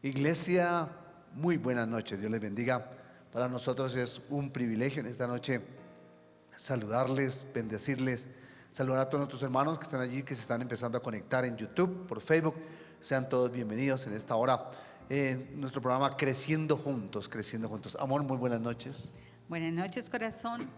Iglesia, muy buenas noches, Dios les bendiga. Para nosotros es un privilegio en esta noche saludarles, bendecirles, saludar a todos nuestros hermanos que están allí, que se están empezando a conectar en YouTube, por Facebook. Sean todos bienvenidos en esta hora en nuestro programa Creciendo Juntos, Creciendo Juntos. Amor, muy buenas noches. Buenas noches, corazón.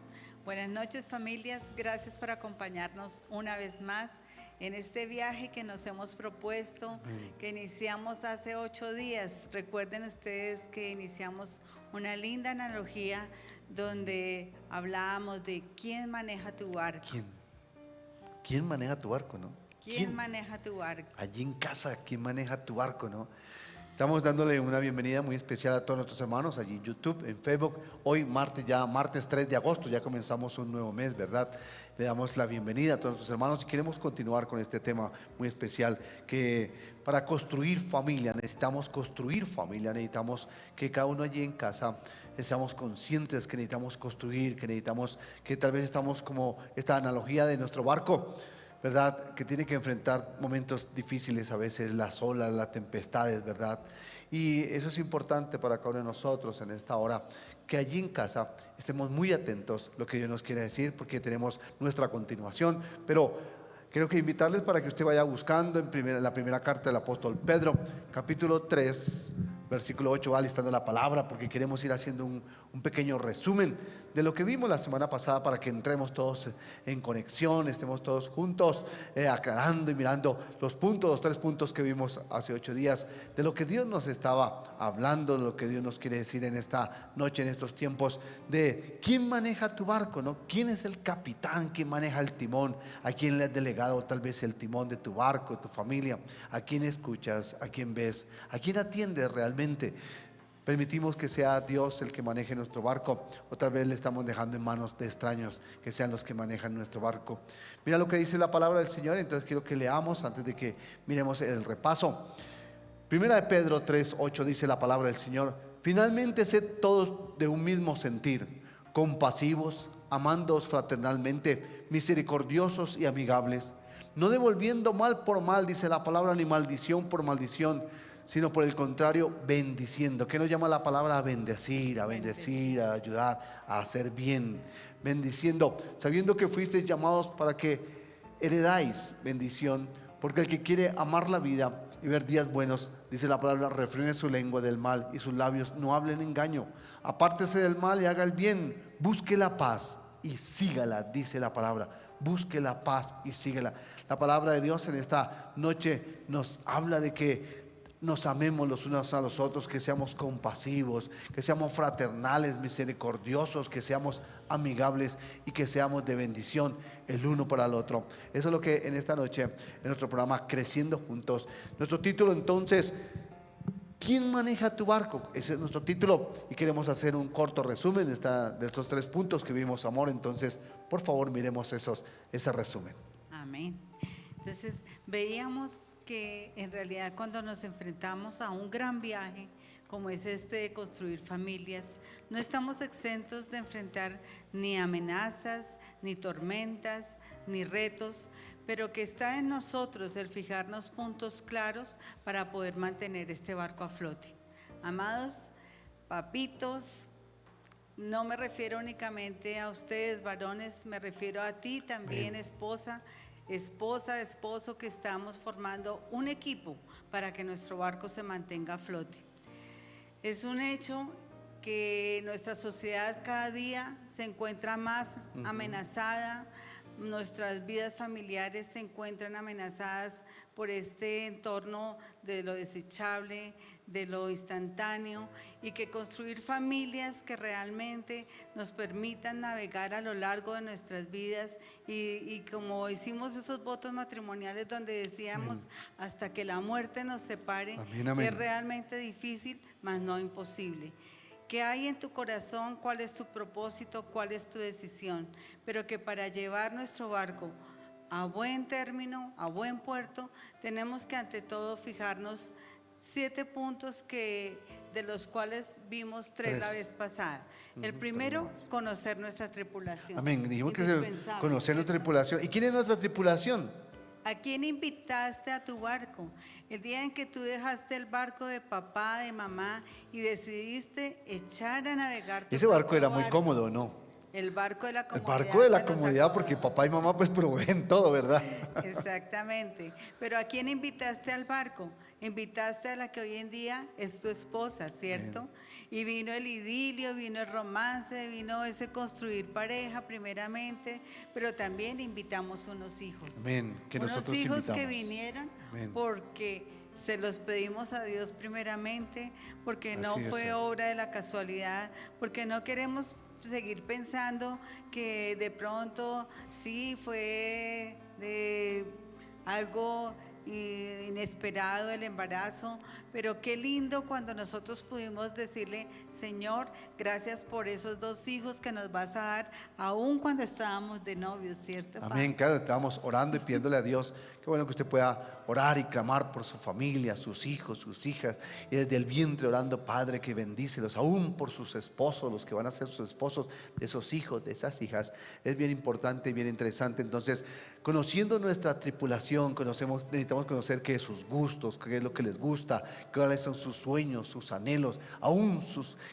Buenas noches, familias. Gracias por acompañarnos una vez más en este viaje que nos hemos propuesto, que iniciamos hace 8 días. Recuerden ustedes que iniciamos una linda analogía donde hablábamos de quién maneja tu barco. ¿Quién maneja tu barco, no? ¿Quién maneja tu barco? Allí en casa, ¿quién maneja tu barco, no? Estamos dándole una bienvenida muy especial a todos nuestros hermanos allí en YouTube, en Facebook. Hoy martes 3 de agosto, ya comenzamos un nuevo mes, ¿verdad? Le damos la bienvenida a todos nuestros hermanos y queremos continuar con este tema muy especial, que para construir familia, necesitamos que cada uno allí en casa seamos conscientes que necesitamos construir, que necesitamos, que tal vez estamos como esta analogía de nuestro barco, ¿verdad? Que tiene que enfrentar momentos difíciles a veces, las olas, las tempestades, ¿verdad? Y eso es importante para cada uno de nosotros en esta hora, que allí en casa estemos muy atentos a lo que Dios nos quiere decir, porque tenemos nuestra continuación. Pero quiero que invitarles para que usted vaya buscando en la primera carta del apóstol Pedro, capítulo 3, versículo 8, va listando la palabra, porque queremos ir haciendo un pequeño resumen de lo que vimos la semana pasada, para que entremos todos en conexión, estemos todos juntos, aclarando y mirando los 3 puntos que vimos hace 8 días, de lo que Dios nos estaba hablando, de lo que Dios nos quiere decir en esta noche, en estos tiempos, de quién maneja tu barco, ¿no? ¿Quién es el capitán? ¿Quién maneja el timón? ¿A quién le has delegado tal vez el timón de tu barco, de tu familia? ¿A quién escuchas? ¿A quién ves? ¿A quién atiendes realmente? ¿Permitimos que sea Dios el que maneje nuestro barco, o tal vez le estamos dejando en manos de extraños que sean los que manejan nuestro barco? Mira lo que dice la palabra del Señor. Entonces quiero que leamos antes de que miremos el repaso. Primera de Pedro 3:8 dice la palabra del Señor: finalmente sed todos de un mismo sentir, compasivos, amándoos fraternalmente, misericordiosos y amigables, no devolviendo mal por mal, dice la palabra, ni maldición por maldición, sino por el contrario, bendiciendo. ¿Qué nos llama la palabra? A bendecir, a ayudar, a hacer bien. Bendiciendo, sabiendo que fuisteis llamados para que heredáis bendición, porque el que quiere amar la vida y ver días buenos, dice la palabra, refrene su lengua del mal y sus labios no hablen engaño. Apártese del mal y haga el bien, busque la paz y sígala, dice la palabra. Busque la paz y sígala. La palabra de Dios en esta noche nos habla de que nos amemos los unos a los otros, que seamos compasivos, que seamos fraternales, misericordiosos, que seamos amigables y que seamos de bendición el uno para el otro. Eso es lo que en esta noche, en nuestro programa Creciendo Juntos, nuestro título entonces, ¿quién maneja tu barco? Ese es nuestro título y queremos hacer un corto resumen de estos 3 puntos que vimos, amor. Entonces, por favor, miremos ese resumen. Amén. Entonces veíamos que en realidad cuando nos enfrentamos a un gran viaje como es este de construir familias, no estamos exentos de enfrentar ni amenazas, ni tormentas, ni retos, pero que está en nosotros el fijarnos puntos claros para poder mantener este barco a flote. Amados papitos, no me refiero únicamente a ustedes varones, me refiero a ti también, esposa, esposo, que estamos formando un equipo para que nuestro barco se mantenga a flote. Es un hecho que nuestra sociedad cada día se encuentra más amenazada, nuestras vidas familiares se encuentran amenazadas por este entorno de lo desechable, de lo instantáneo, y que construir familias que realmente nos permitan navegar a lo largo de nuestras vidas y como hicimos esos votos matrimoniales donde decíamos hasta que la muerte nos separe, es realmente difícil, mas no imposible. ¿Qué hay en tu corazón? ¿Cuál es tu propósito? ¿Cuál es tu decisión? Pero que para llevar nuestro barco a buen término, a buen puerto, tenemos que ante todo fijarnos 7 puntos de los cuales vimos 3 la vez pasada. El primero, conocer nuestra tripulación. Amén. Dijimos que conocer nuestra tripulación. ¿Y quién es nuestra tripulación? ¿A quién invitaste a tu barco? El día en que tú dejaste el barco de papá, de mamá y decidiste echar a navegar tu Ese barco era propio muy cómodo, ¿no? El barco de la El comodidad. barco de la se nos comodidad, porque acomodó. papá y mamá pues proveen todo, ¿verdad? Exactamente. Pero ¿a quién invitaste al barco? Invitaste a la que hoy en día es tu esposa, ¿cierto? Y vino el idilio, vino el romance, vino ese construir pareja primeramente, pero también invitamos unos hijos. Amén. Que Unos nosotros hijos que invitamos. vinieron Amén. porque se los pedimos a Dios primeramente, porque no Así debe fue ser. obra de la casualidad, porque no queremos seguir pensando que de pronto sí fue de algo inesperado el embarazo, pero qué lindo cuando nosotros pudimos decirle, Señor, gracias por esos 2 hijos que nos vas a dar, aun cuando estábamos de novios, ¿cierto, Padre? Amén, claro, estábamos orando y pidiéndole a Dios. Qué bueno que usted pueda orar y clamar por su familia, sus hijos, sus hijas. Y desde el vientre orando, Padre, que bendícelos, aún por sus esposos, los que van a ser sus esposos, de esos hijos, de esas hijas. Es bien importante y bien interesante. Entonces, conociendo nuestra tripulación, necesitamos conocer qué es sus gustos, qué es lo que les gusta, cuáles son sus sueños, sus anhelos, aún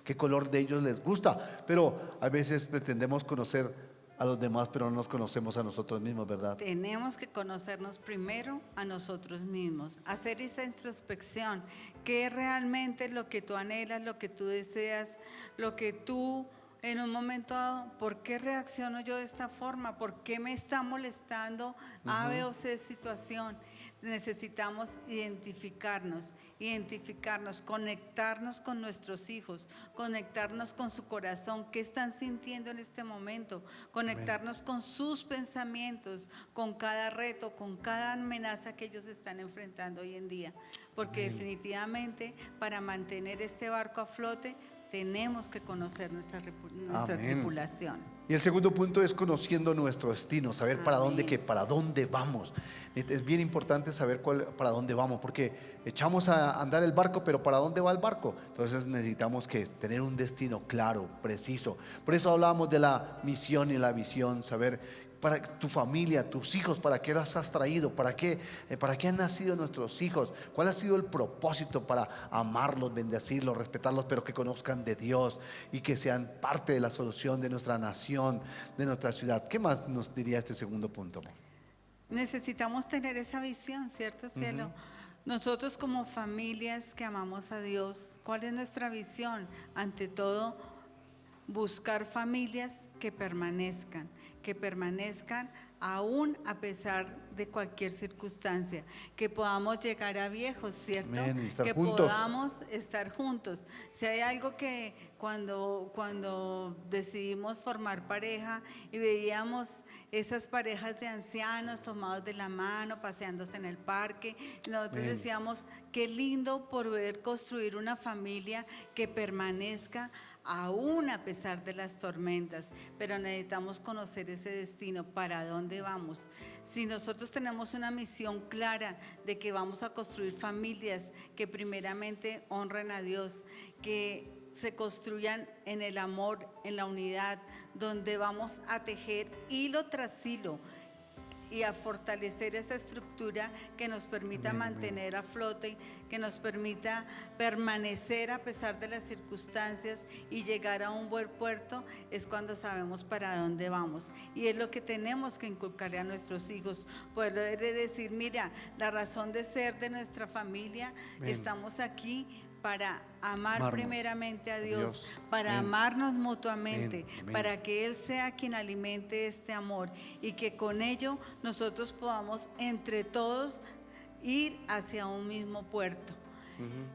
qué color de ellos les gusta. Pero a veces pretendemos conocer a los demás, pero no nos conocemos a nosotros mismos, ¿verdad? Tenemos que conocernos primero a nosotros mismos, hacer esa introspección, qué es realmente lo que tú anhelas, lo que tú deseas, lo que tú en un momento dado, ¿por qué reacciono yo de esta forma? ¿Por qué me está molestando A, B o C situación? Necesitamos identificarnos, conectarnos con nuestros hijos, conectarnos con su corazón, qué están sintiendo en este momento, conectarnos con sus pensamientos, con cada reto, con cada amenaza que ellos están enfrentando hoy en día. Porque definitivamente para mantener este barco a flote tenemos que conocer nuestra Amén. tripulación. Y el segundo punto es conociendo nuestro destino, saber para Amén. para dónde vamos. Es bien importante saber para dónde vamos, porque echamos a andar el barco, pero ¿para dónde va el barco? Entonces necesitamos tener un destino claro, preciso. Por eso hablábamos de la misión y la visión, saber para tu familia, tus hijos, ¿para qué los has traído? ¿Para qué han nacido nuestros hijos? ¿Cuál ha sido el propósito para amarlos, bendecirlos, respetarlos, pero que conozcan de Dios y que sean parte de la solución de nuestra nación, de nuestra ciudad? ¿Qué más nos diría este segundo punto? Necesitamos tener esa visión, ¿cierto, cielo? Nosotros como familias que amamos a Dios, ¿cuál es nuestra visión? Ante todo, buscar familias que permanezcan aún a pesar de cualquier circunstancia, que podamos llegar a viejos, ¿cierto? Amén, y estar que juntos. podamos estar juntos. Si hay algo que cuando decidimos formar pareja y veíamos esas parejas de ancianos tomados de la mano, paseándose en el parque, nosotros Amén. decíamos, qué lindo poder construir una familia que permanezca aún a pesar de las tormentas, pero necesitamos conocer ese destino, para dónde vamos. Si nosotros tenemos una misión clara de que vamos a construir familias que primeramente honren a Dios, que se construyan en el amor, en la unidad, donde vamos a tejer hilo tras hilo y a fortalecer esa estructura que nos permita Amén, mantener a flote, que nos permita permanecer a pesar de las circunstancias y llegar a un buen puerto, es cuando sabemos para dónde vamos. Y es lo que tenemos que inculcarle a nuestros hijos, poder decir, mira, la razón de ser de nuestra familia, Amén. Estamos aquí para amar Amarnos primeramente a a Dios, Dios. para Amén. amarnos mutuamente, Amén. Amén. para que Él sea quien alimente este amor y que con ello nosotros podamos entre todos ir hacia un mismo puerto.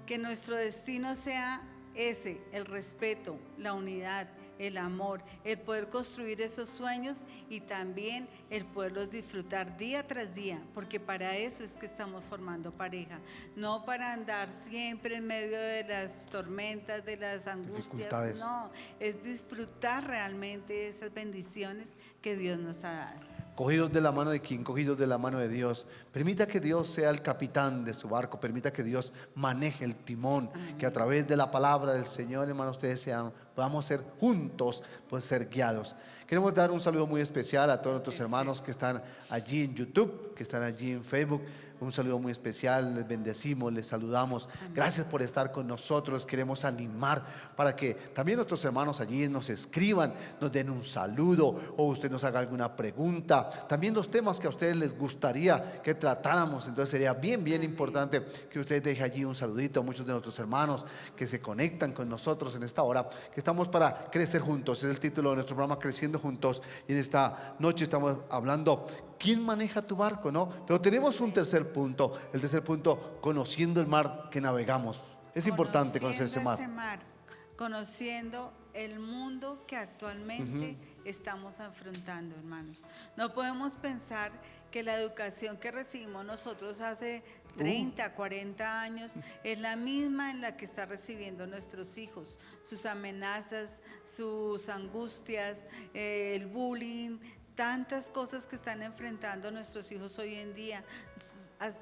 Que nuestro destino sea ese, el respeto, la unidad, el amor, el poder construir esos sueños y también el poderlos disfrutar día tras día, porque para eso es que estamos formando pareja, no para andar siempre en medio de las tormentas, de las angustias, Dificultades. no, es disfrutar realmente esas bendiciones que Dios nos ha dado. Cogidos de la mano de quién, cogidos de la mano de Dios. Permita que Dios sea el capitán de su barco, permita que Dios maneje el timón, que a través de la palabra del Señor, hermano, ustedes podamos ser juntos, pues ser guiados. Queremos dar un saludo muy especial a todos nuestros hermanos que están allí en YouTube, que están allí en Facebook. un saludo muy especial, les bendecimos, les saludamos. Gracias por estar con nosotros. Queremos animar para que también nuestros hermanos allí nos escriban, nos den un saludo o usted nos haga alguna pregunta. También los temas que a ustedes les gustaría que tratáramos. Entonces sería bien importante que usted deje allí un saludito a muchos de nuestros hermanos que se conectan con nosotros en esta hora, que estamos para crecer juntos. Es el título de nuestro programa, Creciendo Juntos. Y en esta noche estamos hablando, ¿quién maneja tu barco? ¿No? Pero tenemos un tercer punto. El tercer punto, conociendo el mar que navegamos. Es importante conocer ese mar. Conociendo el mundo que actualmente estamos afrontando, hermanos. No podemos pensar que la educación que recibimos nosotros hace 30, 40 años es la misma en la que está recibiendo nuestros hijos. Sus amenazas, sus angustias, el bullying, tantas cosas que están enfrentando nuestros hijos hoy en día.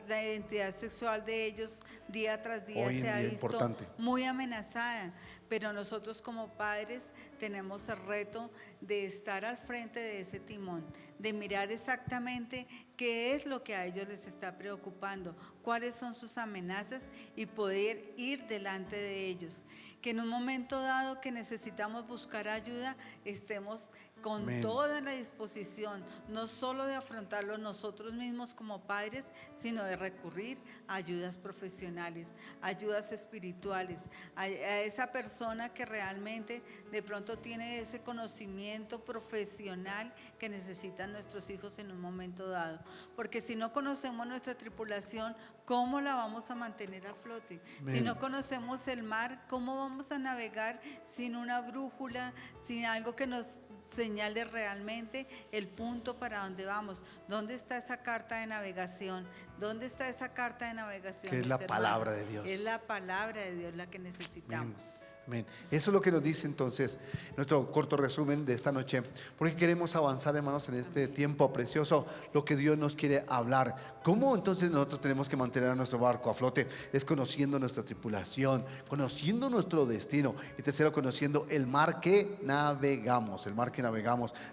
La identidad sexual de ellos día tras día se ha visto muy amenazada. Pero nosotros como padres tenemos el reto de estar al frente de ese timón, de mirar exactamente qué es lo que a ellos les está preocupando, cuáles son sus amenazas y poder ir delante de ellos. Que en un momento dado que necesitamos buscar ayuda, estemos con toda la disposición, no solo de afrontarlo nosotros mismos como padres, sino de recurrir a ayudas profesionales, ayudas espirituales, a esa persona que realmente de pronto tiene ese conocimiento profesional que necesitan nuestros hijos en un momento dado. Porque si no conocemos nuestra tripulación, ¿cómo la vamos a mantener a flote? Si no conocemos el mar, ¿cómo vamos a navegar sin una brújula, sin algo que nos señale realmente el punto para donde vamos? ¿Dónde está esa carta de navegación? ¿Dónde está esa carta de navegación? Que es la palabra de Dios. Es la palabra de Dios la que necesitamos. Amén. Eso es lo que nos dice entonces nuestro corto resumen de esta noche, porque queremos avanzar, hermanos, en este tiempo precioso, lo que Dios nos quiere hablar. ¿Cómo entonces nosotros tenemos que mantener a nuestro barco a flote? Es conociendo nuestra tripulación, conociendo nuestro destino, y tercero, conociendo el mar que navegamos,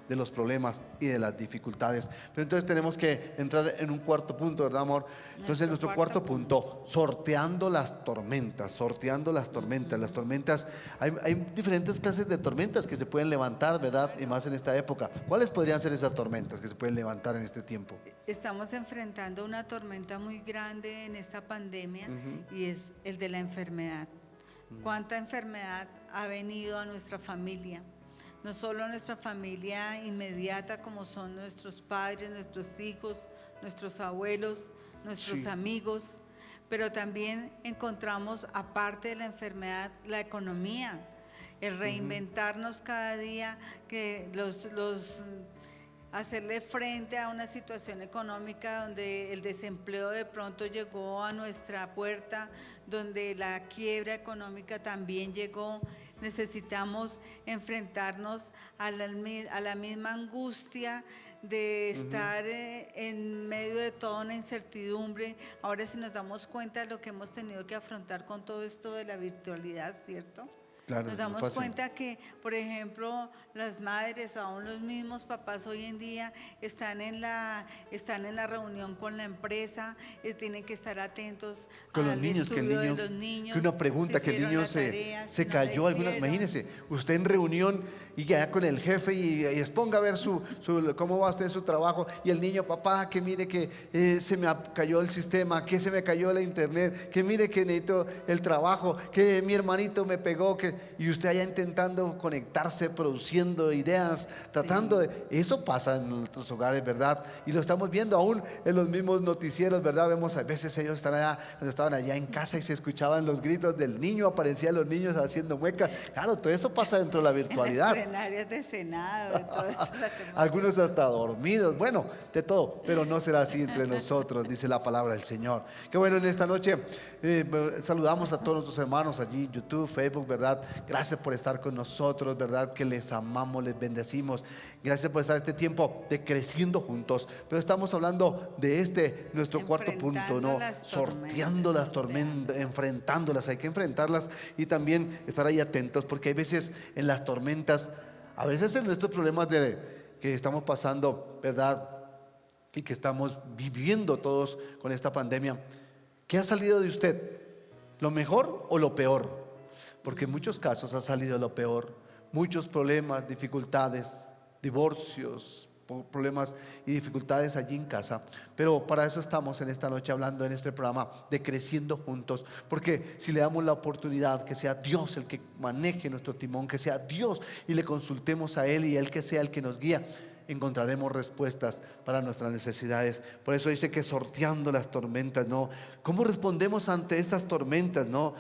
de los problemas y de las dificultades. Pero entonces tenemos que entrar en un cuarto punto, ¿verdad, amor? Entonces nuestro cuarto punto, sorteando las tormentas. Las tormentas, hay diferentes clases de tormentas que se pueden levantar, ¿verdad? Y más en esta época. ¿Cuáles podrían ser esas tormentas que se pueden levantar en este tiempo? Estamos enfrentando una tormenta muy grande en esta pandemia y es el de la enfermedad. ¿Cuánta enfermedad ha venido a nuestra familia? No solo a nuestra familia inmediata, como son nuestros padres, nuestros hijos, nuestros abuelos, nuestros amigos, pero también encontramos, aparte de la enfermedad, la economía, el reinventarnos cada día, que hacerle frente a una situación económica donde el desempleo de pronto llegó a nuestra puerta, donde la quiebra económica también llegó. Necesitamos enfrentarnos a la misma angustia de estar en medio de toda una incertidumbre. Ahora si nos damos cuenta de lo que hemos tenido que afrontar con todo esto de la virtualidad, ¿cierto? Claro, nos damos cuenta que, por ejemplo, las madres, aún los mismos papás hoy en día están en la reunión con la empresa, tienen que estar atentos con al los niños, estudio de los niños. Que una pregunta, que el niño se cayó, imagínese, usted en reunión y ya con el jefe y exponga a ver cómo va usted su trabajo, y el niño, papá, que mire que se me cayó el sistema, que se me cayó la internet, que mire que necesito el trabajo, que mi hermanito me pegó, y usted allá intentando conectarse, produciendo ideas, tratando de... Eso pasa en nuestros hogares, ¿verdad? Y lo estamos viendo aún en los mismos noticieros, ¿verdad? Vemos a veces ellos estaban allá en casa y se escuchaban los gritos del niño, aparecían los niños haciendo muecas. Claro, todo eso pasa dentro de la virtualidad. En las plenarias de Senado, de todo eso. Algunos hasta dormidos, bueno, de todo, pero no será así entre nosotros, dice la palabra del Señor. Qué bueno, en esta noche saludamos a todos nuestros hermanos allí, YouTube, Facebook, ¿verdad? Gracias por estar con nosotros, ¿verdad? Que les amamos, les bendecimos. Gracias por estar este tiempo de creciendo juntos. Pero estamos hablando de nuestro cuarto punto, ¿no? Sorteando las tormentas, enfrentándolas. Hay que enfrentarlas y también estar ahí atentos, porque hay veces en las tormentas, a veces en nuestros problemas que estamos pasando, ¿verdad? y que estamos viviendo todos con esta pandemia, ¿qué ha salido de usted? ¿Lo mejor o lo peor? Porque en muchos casos ha salido lo peor, muchos problemas, dificultades, divorcios, problemas y dificultades allí en casa. Pero para eso estamos en esta noche hablando en este programa de Creciendo Juntos, porque si le damos la oportunidad que sea Dios el que maneje nuestro timón, que sea Dios y le consultemos a Él y Él que sea el que nos guía, encontraremos respuestas para nuestras necesidades. Por eso dice que sorteando las tormentas, ¿no? ¿Cómo respondemos ante estas tormentas, no?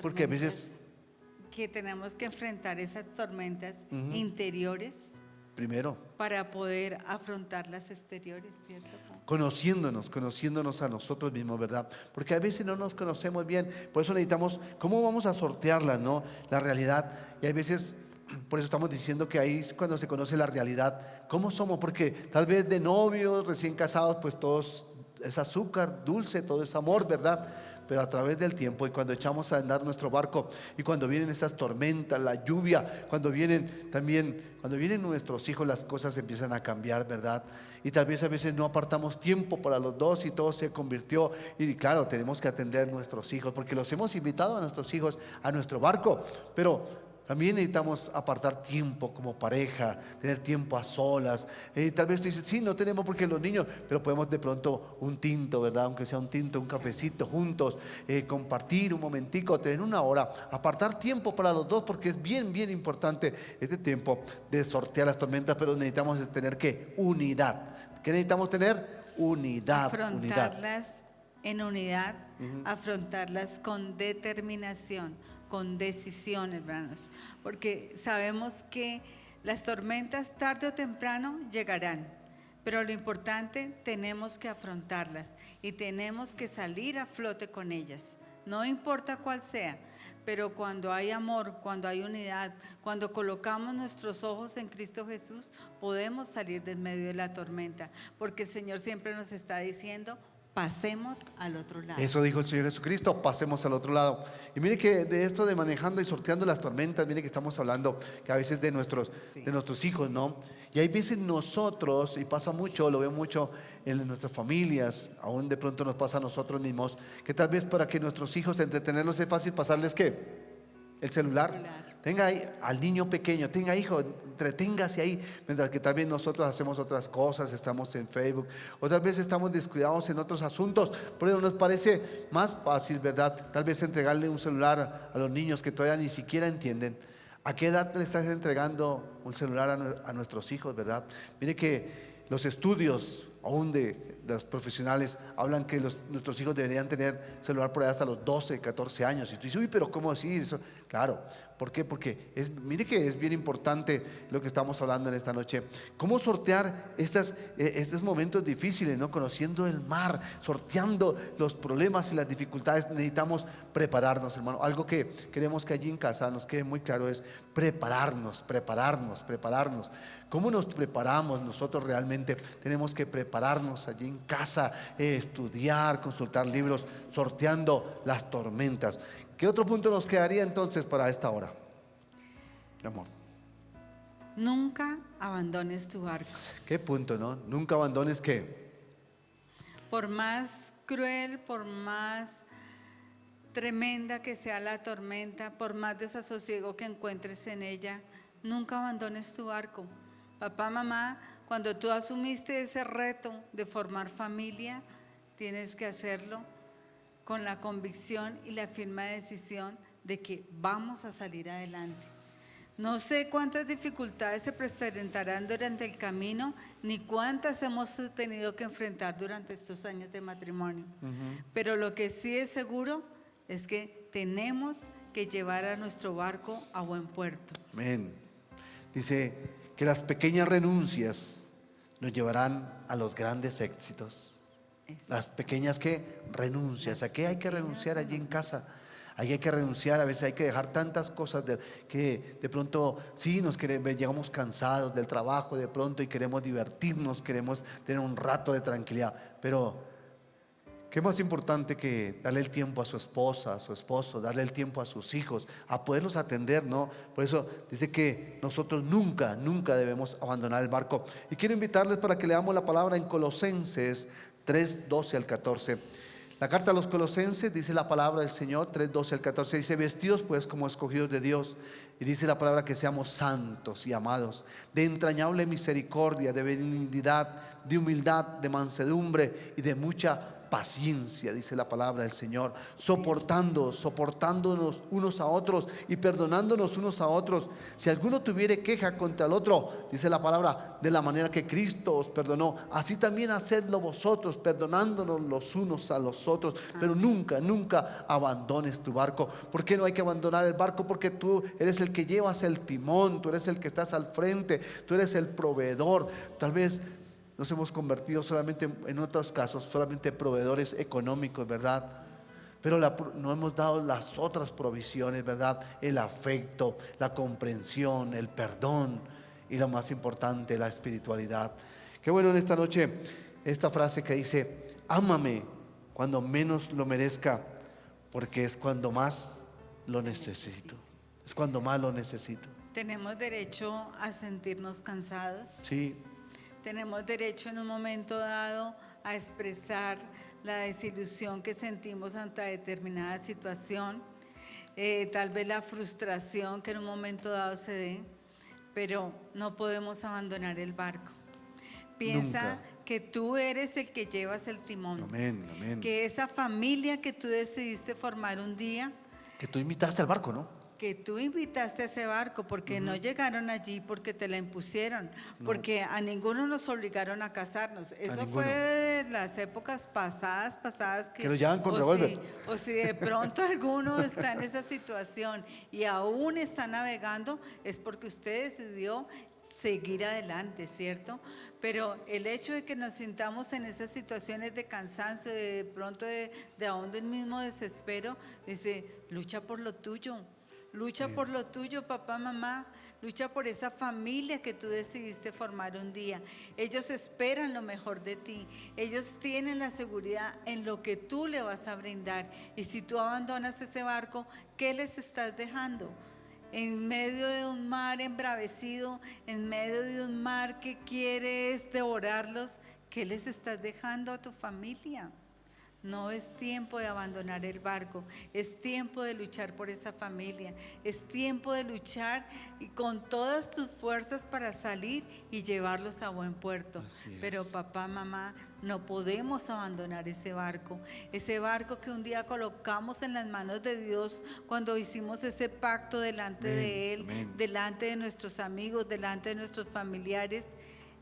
Porque a veces que tenemos que enfrentar esas tormentas interiores primero para poder afrontar las exteriores, ¿cierto? Conociéndonos a nosotros mismos, ¿verdad? Porque a veces no nos conocemos bien, por eso necesitamos, ¿cómo vamos a sortearlas, no? La realidad, y hay veces, por eso estamos diciendo que ahí es cuando se conoce la realidad, ¿cómo somos? Porque tal vez de novios, recién casados, pues todos es azúcar, dulce, todo es amor, ¿verdad? Pero a través del tiempo y cuando echamos a andar nuestro barco y cuando vienen esas tormentas, la lluvia, cuando vienen nuestros hijos, las cosas empiezan a cambiar, ¿verdad? Y tal vez a veces no apartamos tiempo para los dos y todo se convirtió, y claro, tenemos que atender a nuestros hijos porque los hemos invitado a nuestros hijos a nuestro barco, pero también necesitamos apartar tiempo como pareja, tener tiempo a solas. Tal vez tú dices, sí, no tenemos porque los niños, pero podemos de pronto un tinto, ¿verdad? Aunque sea un tinto, un cafecito juntos, compartir un momentico, tener una hora, apartar tiempo para los dos, porque es bien, bien importante este tiempo de sortear las tormentas, pero necesitamos tener ¿qué? Unidad. ¿Qué necesitamos tener? Unidad. Afrontarlas en unidad, afrontarlas con determinación, con decisión, hermanos, porque sabemos que las tormentas tarde o temprano llegarán, pero lo importante, tenemos que afrontarlas y tenemos que salir a flote con ellas, no importa cuál sea, pero cuando hay amor, cuando hay unidad, cuando colocamos nuestros ojos en Cristo Jesús, podemos salir del medio de la tormenta, porque el Señor siempre nos está diciendo, pasemos al otro lado. Eso dijo el Señor Jesucristo, pasemos al otro lado. Y mire que de esto de manejando y sorteando las tormentas, mire que estamos hablando que a veces de nuestros hijos, ¿no? Y hay veces nosotros, y pasa mucho, lo veo mucho en nuestras familias, aún de pronto nos pasa a nosotros mismos, que tal vez para que nuestros hijos entretenerlos es fácil pasarles ¿qué? El celular. Tenga ahí al niño pequeño, tenga hijo, entreténgase ahí, mientras que tal vez nosotros hacemos otras cosas, estamos en Facebook, o tal vez estamos descuidados en otros asuntos. Por eso nos parece más fácil, ¿verdad? Tal vez entregarle un celular a los niños que todavía ni siquiera entienden. ¿A qué edad le estás entregando un celular a nuestros hijos, verdad? Mire que los estudios, aún de los profesionales, hablan que nuestros hijos deberían tener celular por ahí hasta los 12, 14 años. Y tú dices, uy, pero ¿cómo así? Eso, claro, ¿por qué? Porque mire que es bien importante lo que estamos hablando en esta noche. ¿Cómo sortear estos momentos difíciles, ¿no? Conociendo el mar, sorteando los problemas y las dificultades, necesitamos prepararnos, hermano. Algo que queremos que allí en casa nos quede muy claro es prepararnos. ¿Cómo nos preparamos nosotros realmente? Tenemos que prepararnos allí en casa, estudiar, consultar libros, sorteando las tormentas. ¿Qué otro punto nos quedaría entonces para esta hora? Mi amor. Nunca abandones tu barco. ¿Qué punto, no? Nunca abandones ¿qué? Por más cruel, por más tremenda que sea la tormenta, por más desasosiego que encuentres en ella, nunca abandones tu barco. Papá, mamá, cuando tú asumiste ese reto de formar familia, tienes que hacerlo con la convicción y la firme decisión de que vamos a salir adelante. No sé cuántas dificultades se presentarán durante el camino, ni cuántas hemos tenido que enfrentar durante estos años de matrimonio. Pero lo que sí es seguro es que tenemos que llevar a nuestro barco a buen puerto. Amén. Dice que las pequeñas renuncias nos llevarán a los grandes éxitos. Las pequeñas ¿qué? Renuncias. ¿A qué hay que renunciar allí en casa? Ahí hay que renunciar, a veces hay que dejar tantas cosas que de pronto sí llegamos cansados del trabajo de pronto y queremos divertirnos, queremos tener un rato de tranquilidad, pero ¿Qué más importante que darle el tiempo a su esposa, a su esposo, darle el tiempo a sus hijos, a poderlos atender, ¿no? Por eso dice que nosotros nunca, nunca debemos abandonar el barco. Y quiero invitarles para que leamos la palabra en Colosenses 3, 12 al 14. La carta a los Colosenses dice la palabra del Señor, 3, 12 al 14, dice: vestidos pues como escogidos de Dios. Y dice la palabra que seamos santos y amados, de entrañable misericordia, de benignidad, de humildad, de mansedumbre y de mucha paciencia, dice la palabra del Señor, soportándonos unos a otros y perdonándonos unos a otros. Si alguno tuviere queja contra el otro, dice la palabra, de la manera que Cristo os perdonó, así también hacedlo vosotros, perdonándonos los unos a los otros. Pero nunca, nunca abandones tu barco. ¿Por qué no hay que abandonar el barco? Porque tú eres el que llevas el timón, tú eres el que estás al frente, tú eres el proveedor. Tal vez nos hemos convertido solamente, en otros casos, solamente proveedores económicos, ¿verdad? Pero no hemos dado las otras provisiones, ¿verdad? El afecto, la comprensión, el perdón y lo más importante, la espiritualidad. Qué bueno en esta noche esta frase que dice: ámame cuando menos lo merezca, porque es cuando más lo necesito. Es cuando más lo necesito. Tenemos derecho a sentirnos cansados. Sí. Tenemos derecho en un momento dado a expresar la desilusión que sentimos ante determinada situación, tal vez la frustración que en un momento dado se dé, pero no podemos abandonar el barco. Piensa Nunca. que tú eres el que llevas el timón. Amén, amén. Que esa familia que tú decidiste formar un día, Que tú invitaste al barco, ¿no? que tú invitaste a ese barco, porque no llegaron allí porque te la impusieron, porque a ninguno nos obligaron a casarnos. Eso ninguno. fue de las épocas pasadas Que lo llevan con revólver. o si de pronto alguno está en esa situación y aún está navegando, es porque usted decidió seguir adelante, ¿cierto? Pero el hecho de que nos sintamos en esas situaciones de cansancio, de pronto de aún del mismo desespero, dice: lucha por lo tuyo. Lucha por lo tuyo, papá, mamá. Lucha por esa familia que tú decidiste formar un día. Ellos esperan lo mejor de ti. Ellos tienen la seguridad en lo que tú le vas a brindar. Y si tú abandonas ese barco, ¿qué les estás dejando? En medio de un mar embravecido, en medio de un mar que quiere devorarlos, ¿qué les estás dejando a tu familia? No es tiempo de abandonar el barco, es tiempo de luchar por esa familia, es tiempo de luchar y con todas tus fuerzas para salir y llevarlos a buen puerto. Pero papá, mamá, no podemos abandonar ese barco que un día colocamos en las manos de Dios cuando hicimos ese pacto delante de Él, amén. delante de nuestros amigos, delante de nuestros familiares.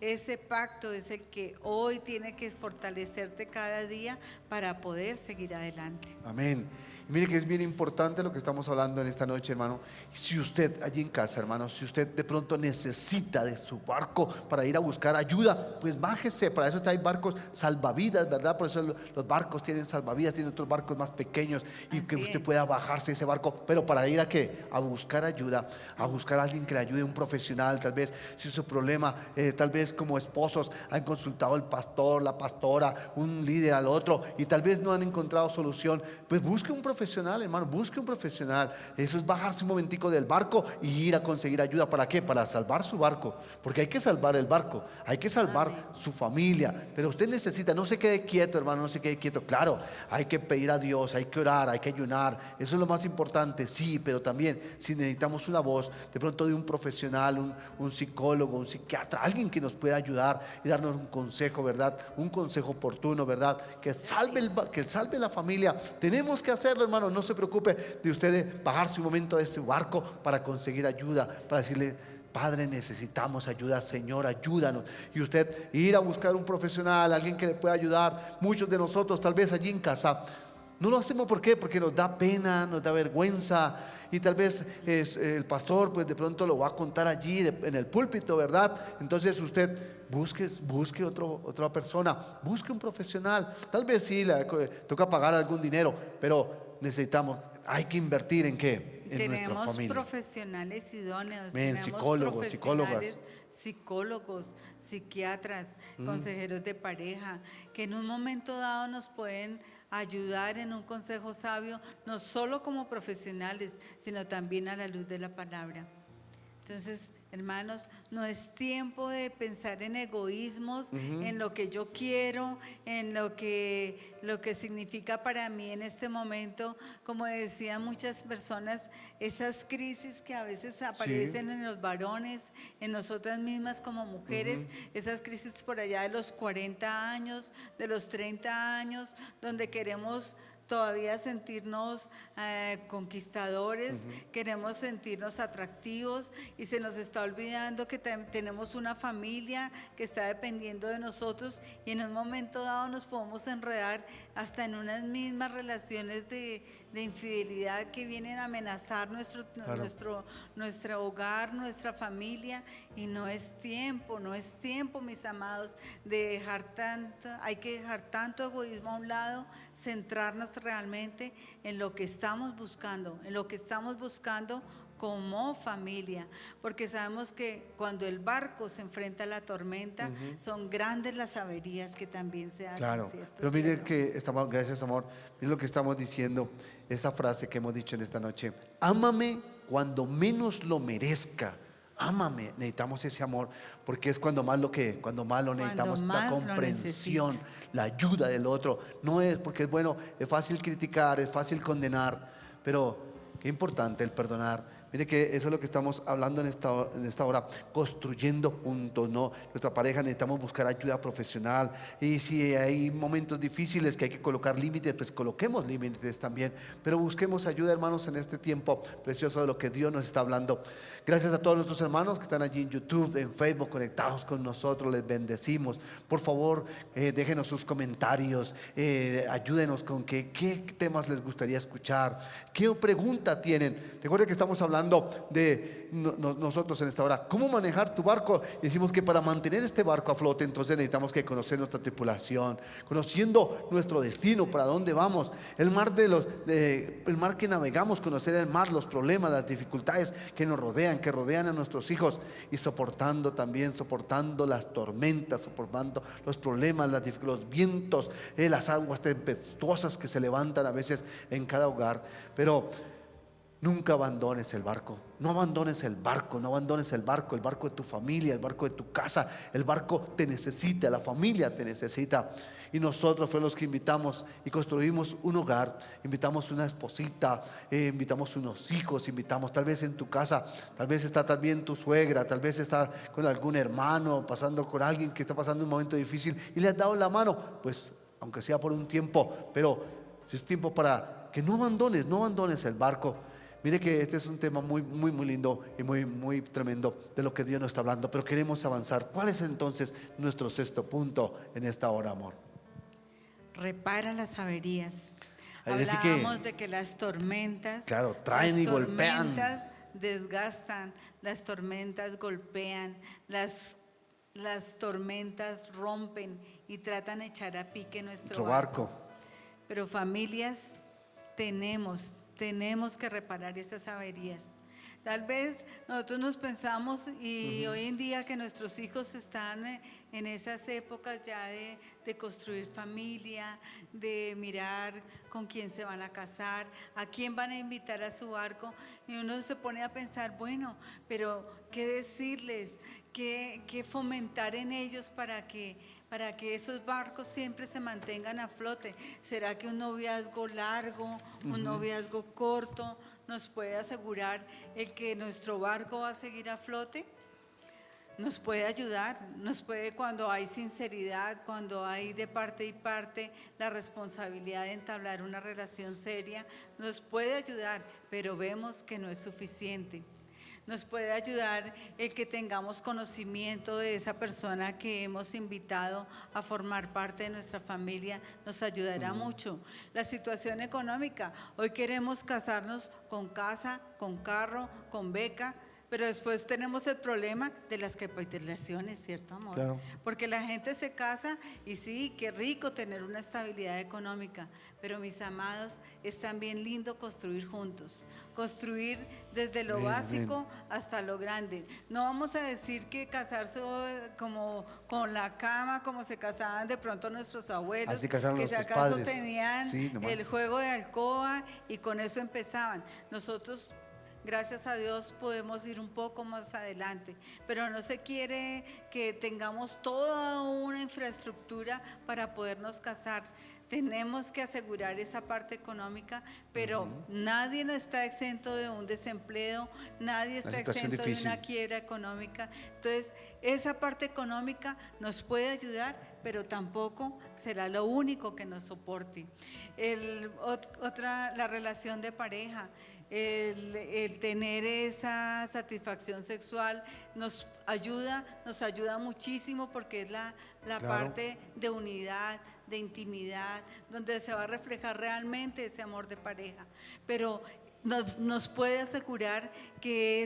Ese pacto es el que hoy tiene que fortalecerte cada día para poder seguir adelante. Amén. Y mire que es bien importante lo que estamos hablando en esta noche, hermano. Si usted allí en casa, hermano, si usted de pronto necesita de su barco para ir a buscar ayuda, pues bájese. Para eso hay barcos salvavidas, ¿verdad? Por eso los barcos tienen salvavidas, tienen otros barcos más pequeños y Así que usted es. pueda bajarse ese barco. Pero para ir a qué? A buscar ayuda, a buscar a alguien que le ayude, un profesional. Tal vez si su problema, tal vez como esposos han consultado al pastor, la pastora, un líder al otro y tal vez no han encontrado solución, pues busque un profesional, hermano, busque un profesional. Eso es bajarse un momentico del barco y ir a conseguir ayuda. ¿Para qué? Para salvar su barco, porque hay que salvar el barco, hay que salvar Amén. su familia. Pero usted necesita, no se quede quieto, hermano, no se quede quieto. Claro, hay que pedir a Dios, hay que orar, hay que ayunar, eso es lo más importante, sí, pero también si necesitamos una voz de pronto de un profesional, un psicólogo, un psiquiatra, alguien que nos pueda ayudar y darnos un consejo, ¿verdad? Un consejo oportuno, ¿verdad? Que salve la familia. Tenemos que hacerlo, hermano. No se preocupe de usted bajarse un momento de ese barco para conseguir ayuda, para decirle: Padre, necesitamos ayuda, Señor, ayúdanos. Y usted ir a buscar un profesional, alguien que le pueda ayudar. Muchos de nosotros, tal vez allí en casa, no lo hacemos. ¿Por qué? Porque nos da pena, nos da vergüenza. Y tal vez el pastor pues de pronto lo va a contar allí en el púlpito, ¿verdad? Entonces usted busque otra persona, busque un profesional. Tal vez sí le toca pagar algún dinero, pero hay que invertir ¿en qué? En nuestra Tenemos familia. profesionales idóneos, Amén. tenemos Psicólogos, profesionales, psicólogos, psiquiatras, consejeros de pareja, que en un momento dado nos pueden ayudar en un consejo sabio, no solo como profesionales, sino también a la luz de la palabra. Entonces, hermanos, no es tiempo de pensar en egoísmos, en lo que yo quiero, en lo que significa para mí en este momento. Como decían muchas personas, esas crisis que a veces aparecen en los varones, en nosotras mismas como mujeres, esas crisis por allá de los 40 años, de los 30 años, donde queremos todavía sentirnos conquistadores, queremos sentirnos atractivos y se nos está olvidando que tenemos una familia que está dependiendo de nosotros y en un momento dado nos podemos enredar hasta en unas mismas relaciones de infidelidad que vienen a amenazar nuestro hogar, nuestra familia, y no es tiempo, mis amados, de dejar hay que dejar tanto egoísmo a un lado, centrarnos realmente en lo que estamos buscando, como familia, porque sabemos que cuando el barco se enfrenta a la tormenta, son grandes las averías que también se hacen. Claro, ¿cierto? pero mire que estamos, gracias amor, mire lo que estamos diciendo, esta frase que hemos dicho en esta noche: ámame cuando menos lo merezca. Ámame, necesitamos ese amor, porque es cuando más lo necesitamos, la comprensión, la ayuda del otro. No es porque es bueno, es fácil criticar, es fácil condenar, pero qué importante el perdonar. Mire que eso es lo que estamos hablando en esta hora, construyendo juntos, ¿no? Nuestra pareja, necesitamos buscar ayuda profesional, y si hay momentos difíciles que hay que colocar límites, pues coloquemos límites también, pero busquemos ayuda, hermanos, en este tiempo precioso de lo que Dios nos está hablando. Gracias a todos nuestros hermanos que están allí en YouTube, en Facebook, conectados con nosotros, les bendecimos. Por favor, déjenos sus comentarios, ayúdenos con qué temas les gustaría escuchar, qué pregunta tienen. Recuerden que estamos hablando de nosotros en esta hora, cómo manejar tu barco. Decimos que para mantener este barco a flote, entonces necesitamos que conocer nuestra tripulación, conociendo nuestro destino, para dónde vamos, el mar el mar que navegamos, conocer el mar, los problemas, las dificultades que nos rodean, que rodean a nuestros hijos, y soportando las tormentas, soportando los problemas, los vientos, las aguas tempestuosas que se levantan a veces en cada hogar. Pero nunca abandones el barco, no abandones el barco, el barco de tu familia, el barco de tu casa. El barco te necesita, la familia te necesita. Y nosotros fuimos los que invitamos y construimos un hogar, invitamos una esposita, invitamos unos hijos, invitamos, tal vez en tu casa, tal vez está también tu suegra, tal vez está con algún hermano, pasando con alguien que está pasando un momento difícil y le has dado la mano, pues aunque sea por un tiempo, pero si es tiempo para que no abandones el barco. Mire que este es un tema muy, muy, muy lindo y muy, muy tremendo de lo que Dios nos está hablando, pero queremos avanzar. ¿Cuál es entonces nuestro sexto punto en esta hora, amor? Repara las averías. Hablábamos Hablábamos de que las tormentas, claro, traen y golpean. Las tormentas desgastan, las tormentas golpean, las tormentas rompen y tratan de echar a pique nuestro barco. Pero familias, tenemos que reparar esas averías. Tal vez nosotros nos pensamos, y hoy en día que nuestros hijos están en esas épocas ya de construir familia, de mirar con quién se van a casar, a quién van a invitar a su barco, y uno se pone a pensar, bueno, pero ¿qué decirles? ¿Qué fomentar en ellos para que esos barcos siempre se mantengan a flote? ¿Será que un noviazgo largo, un noviazgo corto nos puede asegurar el que nuestro barco va a seguir a flote? Nos puede ayudar, cuando hay sinceridad, cuando hay de parte y parte la responsabilidad de entablar una relación seria, nos puede ayudar, pero vemos que no es suficiente. Nos puede ayudar el que tengamos conocimiento de esa persona que hemos invitado a formar parte de nuestra familia, nos ayudará mucho. La situación económica, hoy queremos casarnos con casa, con carro, con beca, pero después tenemos el problema de las capitalizaciones, ¿cierto, amor? Claro. Porque la gente se casa y sí, qué rico tener una estabilidad económica, pero mis amados, es también lindo construir juntos, construir desde lo Amén, básico hasta lo grande. No vamos a decir que casarse como con la cama, como se casaban de pronto nuestros abuelos, Así casaron que si nuestros acaso padres. tenían Sí, nomás. el juego de alcoba y con eso empezaban. Nosotros, gracias a Dios, podemos ir un poco más adelante, pero no se quiere que tengamos toda una infraestructura para podernos casar. Tenemos que asegurar esa parte económica, pero nadie no está exento de un desempleo, nadie está situación exento difícil. de una quiebra económica. Entonces, esa parte económica nos puede ayudar, pero tampoco será lo único que nos soporte. La relación de pareja, el tener esa satisfacción sexual nos ayuda muchísimo, porque es la Claro. parte de unidad, de intimidad, donde se va a reflejar realmente ese amor de pareja. Pero nos puede asegurar que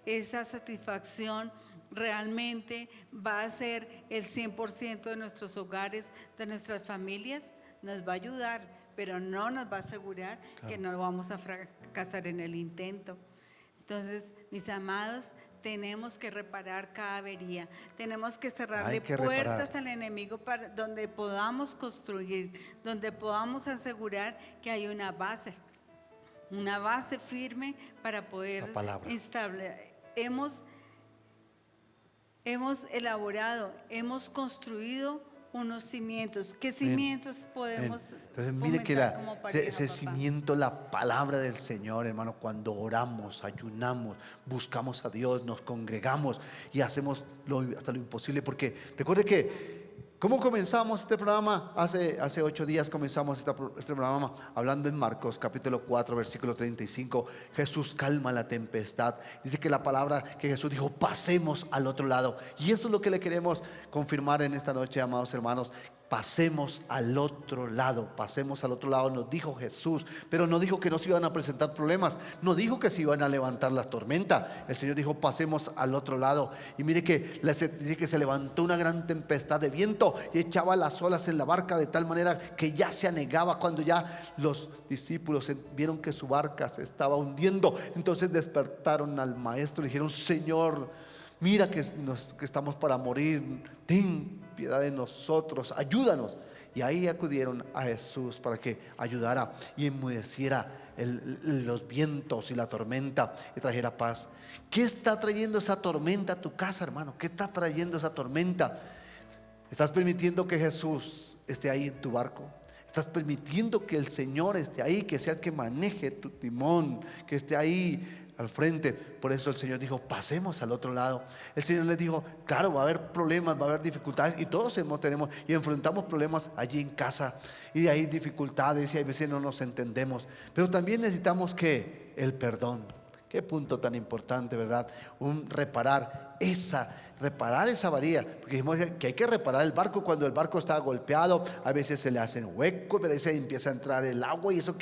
esa satisfacción realmente va a ser el 100% de nuestros hogares, de nuestras familias. Nos va a ayudar, pero no nos va a asegurar que no vamos a fracasar en el intento. Entonces, mis amados, tenemos que reparar cada avería, tenemos que cerrarle Hay que puertas reparar. al enemigo para donde podamos construir, donde podamos asegurar que hay una base firme para poder La palabra. establecer. Hemos elaborado, hemos construido unos cimientos. ¿Qué cimientos podemos Entonces, mire que fomentar como pareja, ese papá? cimiento, la palabra del Señor, hermano, cuando oramos, ayunamos, buscamos a Dios, nos congregamos y hacemos hasta lo imposible, porque recuerde que ¿cómo comenzamos este programa? Hace 8 días comenzamos este programa hablando en Marcos capítulo 4 versículo 35. Jesús calma la tempestad. Dice que la palabra que Jesús dijo, pasemos al otro lado. Y eso es lo que le queremos confirmar en esta noche, amados hermanos. Pasemos al otro lado, nos dijo Jesús, pero no dijo que no se iban a presentar problemas, no dijo que se iban a levantar las tormentas. El Señor dijo, pasemos al otro lado. Y mire que dice que se levantó una gran tempestad de viento y echaba las olas en la barca de tal manera que ya se anegaba. Cuando ya los discípulos vieron que su barca se estaba hundiendo, entonces despertaron al maestro y dijeron, Señor, mira que estamos para morir, ten piedad de nosotros, ayúdanos. Y ahí acudieron a Jesús para que ayudara y enmudeciera los vientos y la tormenta y trajera paz. ¿Qué está trayendo esa tormenta a tu casa, hermano? ¿Qué está trayendo esa tormenta? ¿Estás permitiendo que Jesús esté ahí en tu barco? ¿Estás permitiendo que el Señor esté ahí, que sea el que maneje tu timón, que esté ahí al frente? Por eso el Señor dijo, pasemos al otro lado. El Señor les dijo, claro, va a haber problemas, va a haber dificultades, y todos tenemos y enfrentamos problemas allí en casa, y hay dificultades y a veces no nos entendemos, pero también necesitamos que el perdón. Qué punto tan importante, ¿verdad? Reparar esa avería, porque dijimos que hay que reparar el barco. Cuando el barco está golpeado, a veces se le hacen huecos, a veces empieza a entrar el agua y eso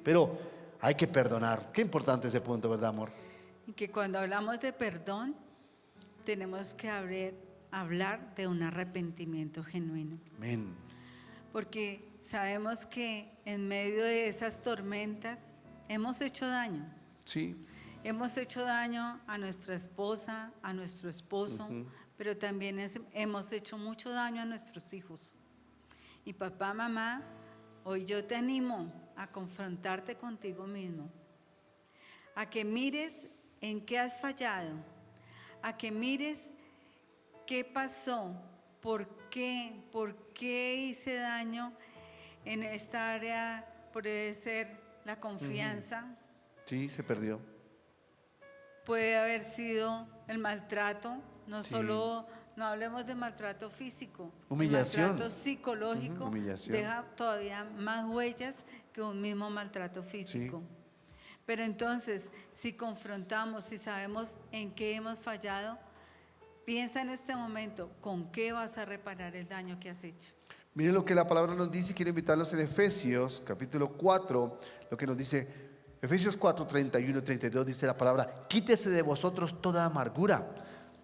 pero hay que perdonar. Qué importante ese punto, ¿verdad, amor? Y que cuando hablamos de perdón, tenemos que hablar de un arrepentimiento genuino. Amén. Porque sabemos que en medio de esas tormentas hemos hecho daño. Sí. Hemos hecho daño a nuestra esposa, a nuestro esposo, pero también hemos hecho mucho daño a nuestros hijos. Y papá, mamá, hoy yo te animo a confrontarte contigo mismo, a que mires en qué has fallado, a que mires qué pasó, por qué hice daño en esta área. Puede ser la confianza, Sí, se perdió. puede haber sido el maltrato, Sí. no hablemos de maltrato físico, Humillación. el maltrato psicológico Humillación. deja todavía más huellas que un mismo maltrato físico. Sí. Pero entonces, si confrontamos, si sabemos en qué hemos fallado, piensa en este momento, ¿con qué vas a reparar el daño que has hecho? Miren lo que la palabra nos dice, y quiero invitarlos en Efesios capítulo 4, lo que nos dice, Efesios 4, 31 y 32 dice la palabra: quítese de vosotros toda amargura,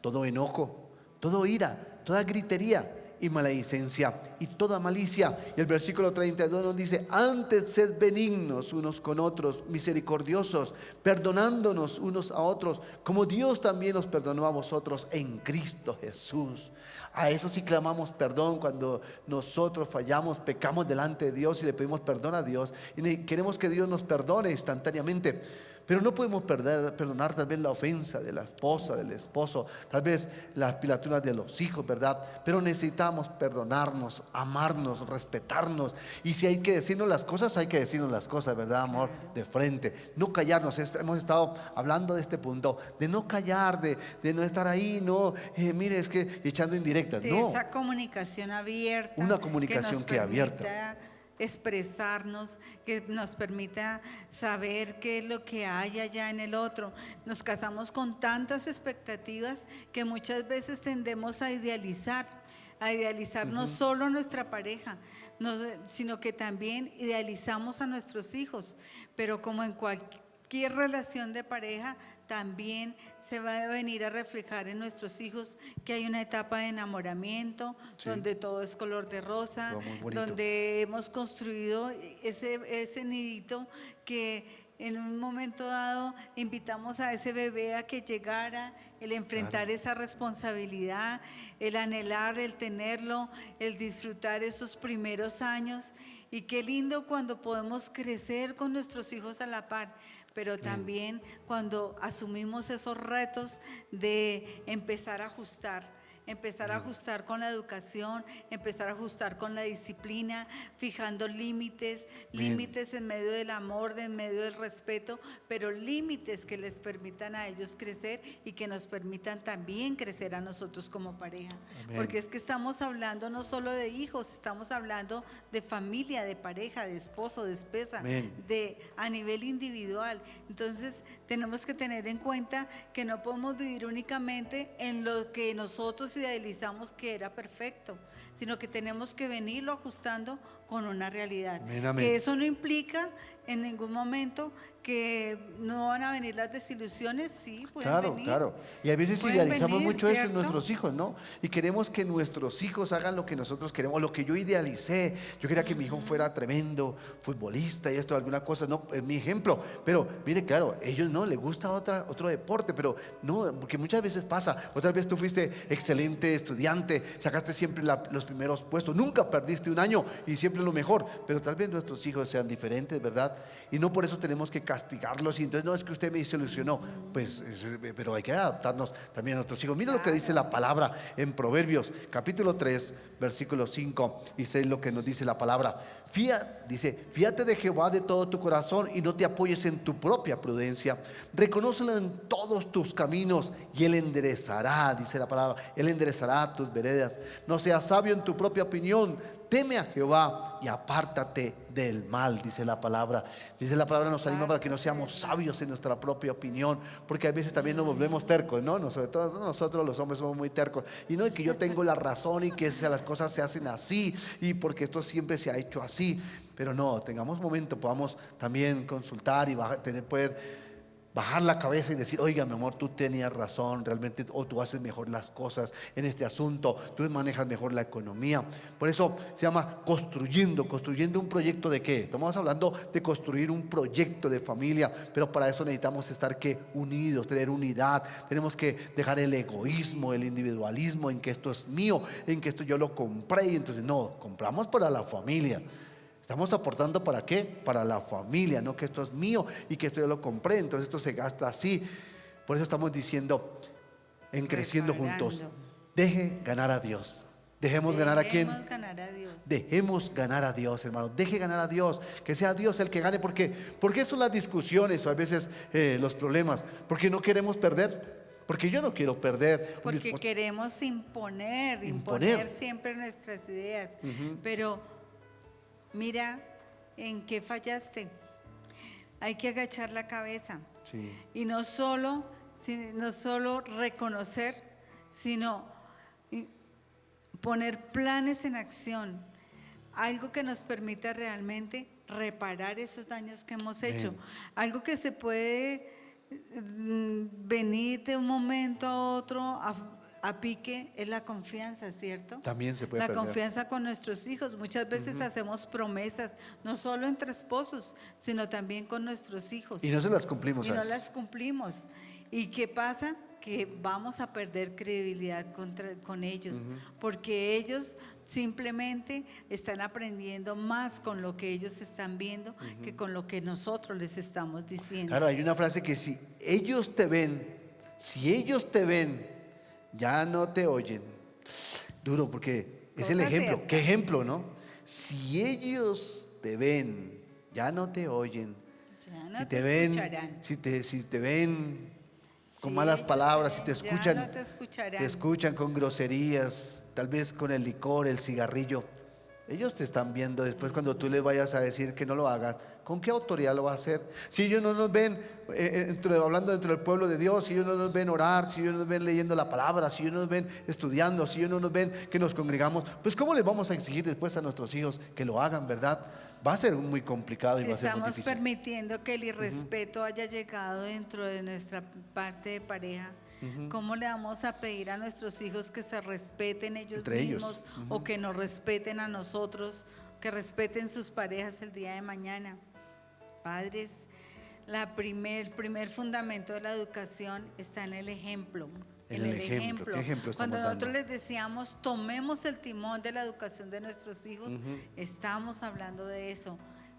todo enojo, todo ira, toda gritería y maledicencia y toda malicia. Y el versículo 32 nos dice: antes sed benignos unos con otros, misericordiosos, perdonándonos unos a otros, como Dios también os perdonó a vosotros en Cristo Jesús. A eso sí clamamos perdón cuando nosotros fallamos, pecamos delante de Dios y le pedimos perdón a Dios y queremos que Dios nos perdone instantáneamente. Pero no podemos perdonar tal vez la ofensa de la esposa, del esposo, tal vez las pilaturas de los hijos, ¿verdad? Pero necesitamos perdonarnos, amarnos, respetarnos. Y si hay que decirnos las cosas, hay que decirnos las cosas, ¿verdad, amor? De frente, no callarnos. Hemos estado hablando de este punto, de no callar, de no estar ahí, no, mire, es que echando indirectas. De no, esa comunicación abierta. una comunicación que abierta. Expresarnos, que nos permita saber qué es lo que hay allá en el otro. Nos casamos con tantas expectativas que muchas veces tendemos a idealizar no solo nuestra pareja, sino que también idealizamos a nuestros hijos. Pero como en cualquier relación de pareja, también se va a venir a reflejar en nuestros hijos que hay una etapa de enamoramiento, sí, donde todo es color de rosa, donde hemos construido ese nidito que en un momento dado invitamos a ese bebé a que llegara, el enfrentar, claro, esa responsabilidad, el anhelar, el tenerlo, el disfrutar esos primeros años. Y qué lindo cuando podemos crecer con nuestros hijos a la par, pero también cuando asumimos esos retos de empezar a ajustar con la educación, empezar a ajustar con la disciplina, fijando límites en medio del amor, en medio del respeto, pero límites que les permitan a ellos crecer y que nos permitan también crecer a nosotros como pareja. Amén. Porque es que estamos hablando no solo de hijos, estamos hablando de familia, de pareja, de esposo, de esposa, a nivel individual. Entonces tenemos que tener en cuenta que no podemos vivir únicamente en lo que nosotros idealizamos que era perfecto, sino que tenemos que venirlo ajustando con una realidad. Amén, amén. Que eso no implica en ningún momento que no van a venir las desilusiones, sí, pueden venir. Claro. Y a veces idealizamos mucho eso en nuestros hijos, ¿no? Y queremos que nuestros hijos hagan lo que nosotros queremos, o lo que yo idealicé. Yo quería que mi hijo fuera tremendo futbolista y esto, alguna cosa, no, es mi ejemplo. Pero mire, claro, ellos no, les gusta otro deporte, pero no, porque muchas veces pasa. Otra vez tú fuiste excelente estudiante, sacaste siempre los primeros puestos, nunca perdiste un año y siempre lo mejor. Pero tal vez nuestros hijos sean diferentes, ¿verdad? Y no por eso tenemos que castigarlos y entonces no, es que usted me desilusionó, pues, pero hay que adaptarnos también a nuestros hijos. Mira lo que dice la palabra en Proverbios capítulo 3 versículos 5 y 6, lo que nos dice la palabra. Fíate de Jehová de todo tu corazón y no te apoyes en tu propia prudencia, reconócelo en todos tus caminos y Él enderezará, dice la palabra, Él enderezará tus veredas. No seas sabio en tu propia opinión, teme a Jehová y apártate del mal, dice la palabra. Dice la palabra, nos anima para que no seamos sabios en nuestra propia opinión, porque a veces también nos volvemos tercos, ¿no? Sobre todo nosotros los hombres somos muy tercos, y no es que yo tengo la razón y que las cosas se hacen así y porque esto siempre se ha hecho así, pero no, tengamos momento, podamos también consultar y poder bajar la cabeza y decir: oiga, mi amor, tú tenías razón realmente, o tú haces mejor las cosas en este asunto, tú manejas mejor la economía. Por eso se llama construyendo un proyecto. ¿De qué? Estamos hablando de construir un proyecto de familia, pero para eso necesitamos estar unidos, tener unidad. Tenemos que dejar el egoísmo, el individualismo, en que esto es mío, en que esto yo lo compré, y entonces no, compramos para la familia. Estamos aportando ¿para qué? Para la familia, no que esto es mío y que esto yo lo compré, entonces esto se gasta así. Por eso estamos diciendo en Creciendo Juntos, deje ganar a Dios. Dejemos ganar a quién. Dejemos ganar a Dios, hermano. Deje ganar a Dios, que sea Dios el que gane. Porque son las discusiones o a veces los problemas, porque no queremos perder. Porque yo no quiero perder. Porque queremos imponer siempre nuestras ideas. Pero mira en qué fallaste. Hay que agachar la cabeza. Sí. Y no solo reconocer, sino poner planes en acción. Algo que nos permita realmente reparar esos daños que hemos Amén. hecho. Algo que se puede venir de un momento a otro a pique es la confianza, ¿cierto? También se puede La perder. confianza con nuestros hijos. Muchas veces hacemos promesas, no solo entre esposos, sino también con nuestros hijos. Y no se las cumplimos. Y no ¿sabes? las cumplimos. ¿Y qué pasa? Que vamos a perder credibilidad con ellos, porque ellos simplemente están aprendiendo más con lo que ellos están viendo que con lo que nosotros les estamos diciendo. Claro, hay una frase que si ellos te ven, ya no te oyen. Duro, porque es el Cosa ejemplo. cierta. ¿Qué ejemplo, no? Si ellos te ven, ya no te oyen. Ya no Si te te ven, escucharán. si te ven con Si malas ellos palabras, te si te ven, ya escuchan, no te escucharán. te escuchan con groserías, tal vez con el licor, el cigarrillo. Ellos te están viendo después cuando tú les vayas a decir que no lo hagas. ¿Con qué autoridad lo va a hacer? Si ellos no nos ven hablando dentro del pueblo de Dios, si ellos no nos ven orar, si ellos no nos ven leyendo la palabra, si ellos no nos ven estudiando, si ellos no nos ven que nos congregamos, pues ¿cómo les vamos a exigir después a nuestros hijos que lo hagan, verdad? Va a ser muy complicado y Si va a ser muy estamos difícil. permitiendo que el irrespeto haya llegado dentro de nuestra parte de pareja, ¿cómo le vamos a pedir a nuestros hijos que se respeten ellos Entre ellos. mismos o que nos respeten a nosotros, que respeten sus parejas el día de mañana? Padres, el primer fundamento de la educación está en el ejemplo. En el ejemplo. ¿Qué ejemplo estamos Cuando nosotros dando? les decíamos, tomemos el timón de la educación de nuestros hijos, estamos hablando de eso.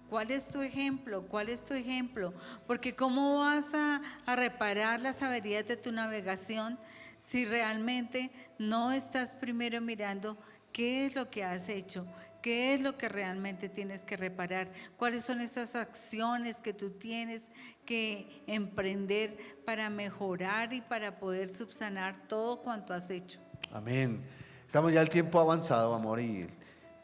¿Cuál es tu ejemplo? ¿Cuál es tu ejemplo? Porque ¿cómo vas a reparar las averías de tu navegación si realmente no estás primero mirando qué es lo que has hecho? ¿Qué es lo que realmente tienes que reparar? ¿Cuáles son esas acciones que tú tienes que emprender para mejorar y para poder subsanar todo cuanto has hecho? Amén. Estamos ya el tiempo avanzado, amor, y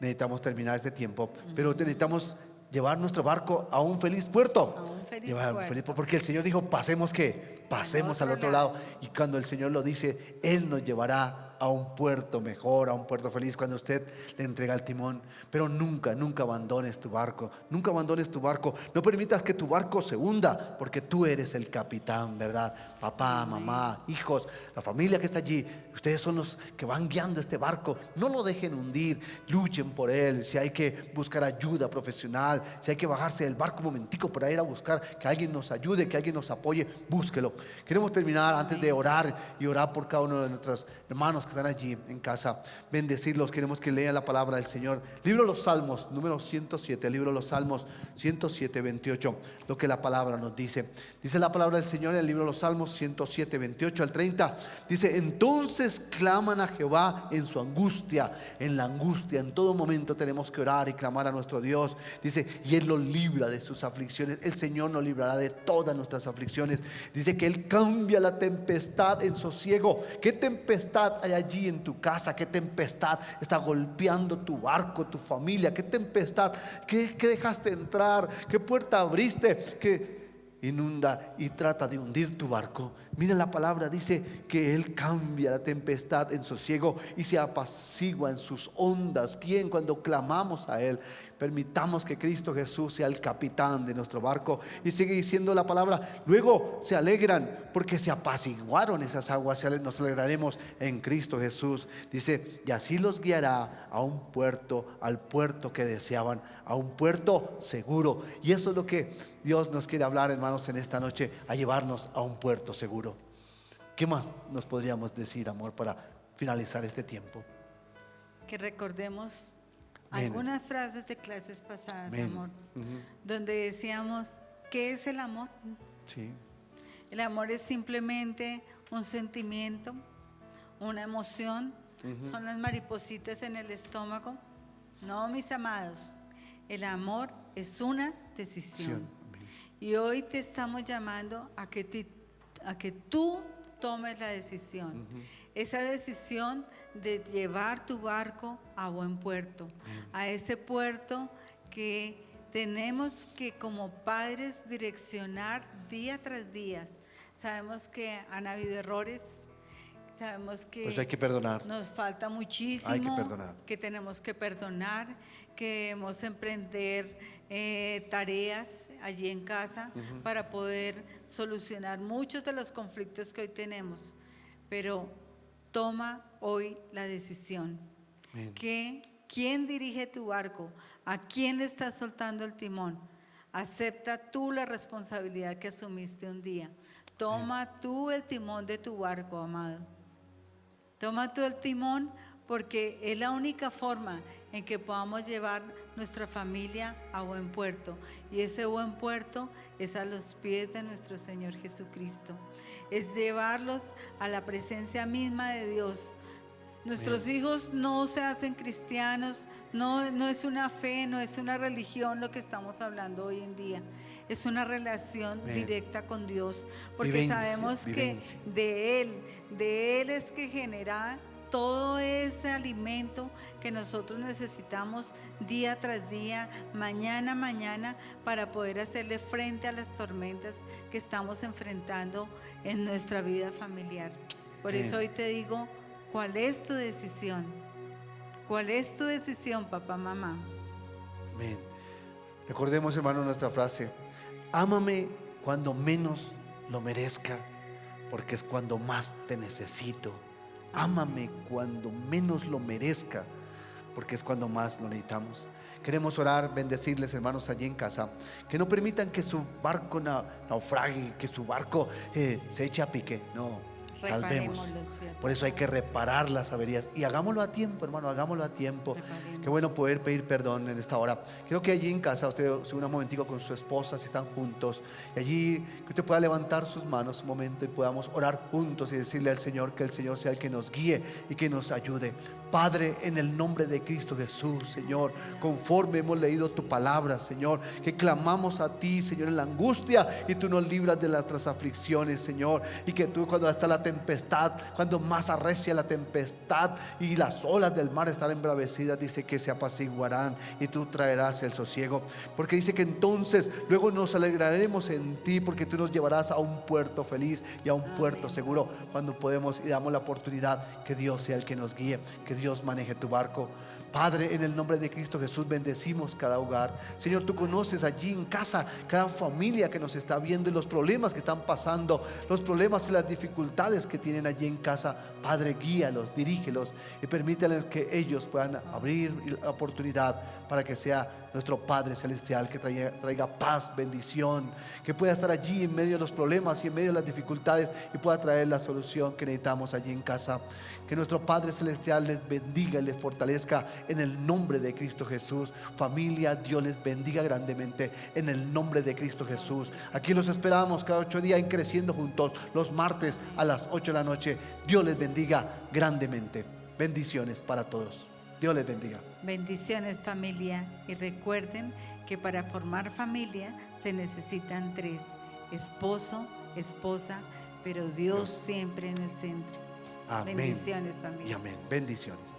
necesitamos terminar este tiempo, pero necesitamos llevar nuestro barco a un feliz puerto. A un feliz Llevar a un puerto. feliz puerto, porque el Señor dijo, pasemos ¿qué? Pasemos al otro lado. Y cuando el Señor lo dice, Él nos llevará a un puerto mejor, a un puerto feliz, cuando usted le entrega el timón. Pero nunca, nunca abandones tu barco, nunca abandones tu barco. No permitas que tu barco se hunda, porque tú eres el capitán, ¿verdad? Papá, mamá, hijos, la familia que está allí, ustedes son los que van guiando este barco. No lo dejen hundir, luchen por él. Si hay que buscar ayuda profesional, si hay que bajarse del barco un momentico para ir a buscar que alguien nos ayude, que alguien nos apoye, búsquelo. Queremos terminar antes de orar y orar por cada uno de nuestros hermanos que están allí en casa, bendecirlos. Queremos que lean la palabra del Señor. Libro de los Salmos, número 107, libro de los Salmos 107, 28, lo que la palabra nos dice. Dice la palabra del Señor en el libro de los Salmos 107, 28 al 30. Dice, entonces claman a Jehová en su angustia, en la angustia. En todo momento tenemos que orar y clamar a nuestro Dios. Dice, y Él los libra de sus aflicciones. El Señor nos librará de todas nuestras aflicciones. Dice que Él cambia la tempestad en sosiego. ¿Qué tempestad hay allí en tu casa? ¿Qué tempestad está golpeando tu barco, tu familia? ¿Qué tempestad? ¿Qué dejaste entrar? ¿Qué puerta abriste? ¿Qué inunda y trata de hundir tu barco? Mira, la palabra dice que Él cambia la tempestad en sosiego y se apacigua en sus ondas. ¿Quién? Cuando clamamos a Él. Permitamos que Cristo Jesús sea el capitán de nuestro barco. Y sigue diciendo la palabra, luego se alegran porque se apaciguaron esas aguas. Nos alegraremos en Cristo Jesús. Dice, y así los guiará a un puerto, al puerto que deseaban, a un puerto seguro. Y eso es lo que Dios nos quiere hablar, hermanos, en esta noche, a llevarnos a un puerto seguro. ¿Qué más nos podríamos decir, amor, para finalizar este tiempo? Que recordemos Amén. algunas frases de clases pasadas, Amén. amor, donde decíamos, ¿qué es el amor? Sí. El amor es simplemente un sentimiento, una emoción, son las maripositas en el estómago. No, mis amados, el amor es una decisión. Y hoy te estamos llamando a que tú tomes la decisión. Esa decisión de llevar tu barco a buen puerto, a ese puerto que tenemos que como padres direccionar día tras día. Sabemos que han habido errores, Sabemos que Pues hay que perdonar. nos falta muchísimo, Hay que perdonar. que tenemos que perdonar, que debemos emprender tareas allí en casa para poder solucionar muchos de los conflictos que hoy tenemos. Pero toma hoy la decisión. Amén. ¿Quién dirige tu barco? ¿A quién le estás soltando el timón? Acepta tú la responsabilidad que asumiste un día. Toma tú el timón de tu barco, amado. Toma tú el timón, porque es la única forma en que podamos llevar nuestra familia a buen puerto. Y ese buen puerto es a los pies de nuestro Señor Jesucristo. Es llevarlos a la presencia misma de Dios. Nuestros hijos no se hacen cristianos, no es una fe, no es una religión lo que estamos hablando hoy en día. Es una relación directa con Dios, porque Vivencia, sabemos vivencia. que de Él es que genera todo ese alimento que nosotros necesitamos día tras día, mañana a mañana, para poder hacerle frente a las tormentas que estamos enfrentando en nuestra vida familiar. Por eso hoy te digo, ¿cuál es tu decisión? ¿Cuál es tu decisión, papá, mamá? Amén. Recordemos, hermano, nuestra frase: ámame cuando menos lo merezca, porque es cuando más te necesito. Ámame cuando menos lo merezca, porque es cuando más lo necesitamos. Queremos orar, bendecirles, hermanos, allí en casa, que no permitan que su barco naufrague, que su barco se eche a pique. No, salvemos. Por eso hay que reparar las averías, y hagámoslo a tiempo, hermano, hagámoslo a tiempo. Qué bueno poder pedir perdón en esta hora. Quiero que allí en casa usted se una un momentico con su esposa, si están juntos, y allí que usted pueda levantar sus manos un momento y podamos orar juntos y decirle al Señor que el Señor sea el que nos guíe y que nos ayude. Padre, en el nombre de Cristo Jesús, Señor, conforme hemos leído tu palabra, Señor, que clamamos a ti, Señor, en la angustia, y tú nos libras de nuestras aflicciones, Señor, y que tú, cuando está la tempestad, cuando más arrecia la tempestad y las olas del mar están embravecidas, dice que se apaciguarán y tú traerás el sosiego, porque dice que entonces luego nos alegraremos en ti, porque tú nos llevarás a un puerto feliz y a un puerto seguro, cuando podemos y damos la oportunidad que Dios sea el que nos guíe, que Dios maneje tu barco. Padre, en el nombre de Cristo Jesús, bendecimos cada hogar. Señor, tú conoces allí en casa cada familia que nos está viendo y los problemas que están pasando, los problemas y las dificultades que tienen allí en casa. Padre, guíalos, dirígelos y permíteles que ellos puedan abrir la oportunidad para que sea nuestro Padre Celestial que traiga paz, bendición, que pueda estar allí en medio de los problemas y en medio de las dificultades y pueda traer la solución que necesitamos allí en casa. Que nuestro Padre Celestial les bendiga y les fortalezca en el nombre de Cristo Jesús. Familia, Dios les bendiga grandemente en el nombre de Cristo Jesús. Aquí los esperamos cada 8 días en Creciendo Juntos, los martes a las 8 de la noche. Dios les bendiga grandemente. Bendiciones para todos. Dios les bendiga. Bendiciones, familia, y recuerden que para formar familia se necesitan 3: esposo, esposa, pero Dios siempre en el centro. Amén. Bendiciones, familia. Y amén. Bendiciones.